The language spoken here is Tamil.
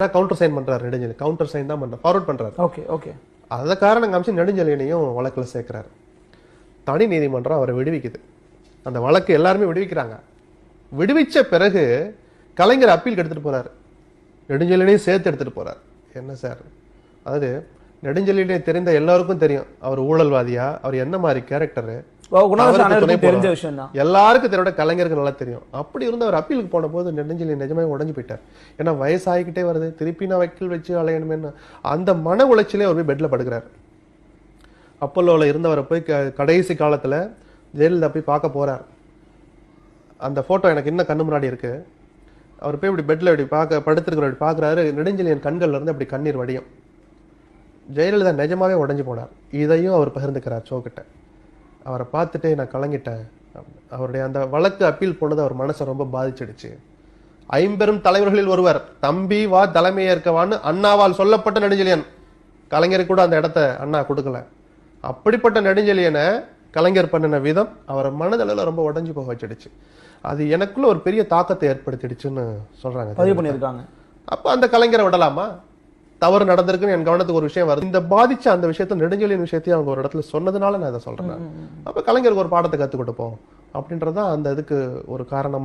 கவுண்டர் சைன் பண்றாரு நெடுஞ்செழியன். கவுண்டர் சைன் தான் பண்றாரு, ஃபார்வர்ட் பண்றாரு. Okay okay. அத காரணம் காமிச்சு நெடுஞ்செழியனையும் வழக்குல சேர்க்கிறாரு. தனி நீதிமன்றம் அவரை விடுவிக்குது. அந்த வழக்கு எல்லாருமே விடுவிக்கிறாங்க. விடுவிச்ச பிறகு கலைஞர் அப்பீல் எடுத்துட்டு போறாரு. நெடுஞ்செழியனையும் சேர்த்து எடுத்துட்டு போறாரு. என்ன சார், அதாவது நெடுஞ்செழியனை தெரிந்த எல்லாருக்கும் தெரியும் அவர் ஊழல்வாதியா, அவர் என்ன மாதிரி கேரக்டர், தெரிஞ்ச விஷயம் தான். எல்லாருக்கும் தெரியும், கலைஞருக்கு நல்லா தெரியும். அப்படி இருந்து அவர் அப்பீலுக்கு போன போது நெடுஞ்செழியன் நிஜமே உடஞ்சு போயிட்டார். ஏன்னா வயசாகிக்கிட்டே வருது, திருப்பி நான் வக்கீல் வச்சு அலையணுமேன்னு அந்த மன உளைச்சிலே அவர் போய் பெட்ல படுக்கிறார். அப்பல்லோல இருந்தவரை போய் கடைசி காலத்துல ஜெயலலிதா போய் பார்க்க போறார். அந்த போட்டோ எனக்கு இன்னும் கண்ணு முன்னாடி இருக்கு. அவர் போய் இப்படி பெட்ல இப்படி படுத்திருக்கிற பாக்குறாரு. நெடுஞ்செழியன் கண்கள்ல இருந்து அப்படி கண்ணீர் வடியும். ஜெயலலிதா நிஜமாவே உடஞ்சு போனார். இதையும் அவர் பகிர்ந்துக்கிறார் சோக்கிட்ட. அவரை பார்த்துட்டே நான் கலங்கிட்டேன். அவருடைய அந்த வழக்கு அப்பீல் போனது அவர் மனசை ரொம்ப பாதிச்சிடுச்சு. ஐம்பெரும் தலைவர்களில் ஒருவர், தம்பி வா தலைமை ஏற்கவான்னு அண்ணாவால் சொல்லப்பட்ட நெடுஞ்செழியன். கலைஞருக்கு கூட அந்த இடத்த அண்ணா கொடுக்கல. அப்படிப்பட்ட நெடுஞ்செழியனை கலைஞர் பண்ணின விதம் அவரை மனதளவில் ரொம்ப உடஞ்சு போக வச்சிடுச்சு. அது எனக்குள்ள ஒரு பெரிய தாக்கத்தை ஏற்படுத்திடுச்சுன்னு சொல்றாங்க, பதிவு பண்ணியிருக்காங்க. அப்ப அந்த கலைஞரை விடலாமா? தவறு நடந்திருக்குன்னு என் கவனத்துக்கு ஒரு விஷயம் வருது. இந்த பாதிச்ச அந்த விஷயத்த நெடுஞ்செழியன் விஷயத்தையும் அவங்க ஒரு இடத்துல சொன்னதுனால நான் இதை சொல்றேன். அப்ப கலைஞருக்கு ஒரு பாடத்தை கத்துக் கொடுப்போம் அப்படின்றதான் அந்த இதுக்கு ஒரு காரணமா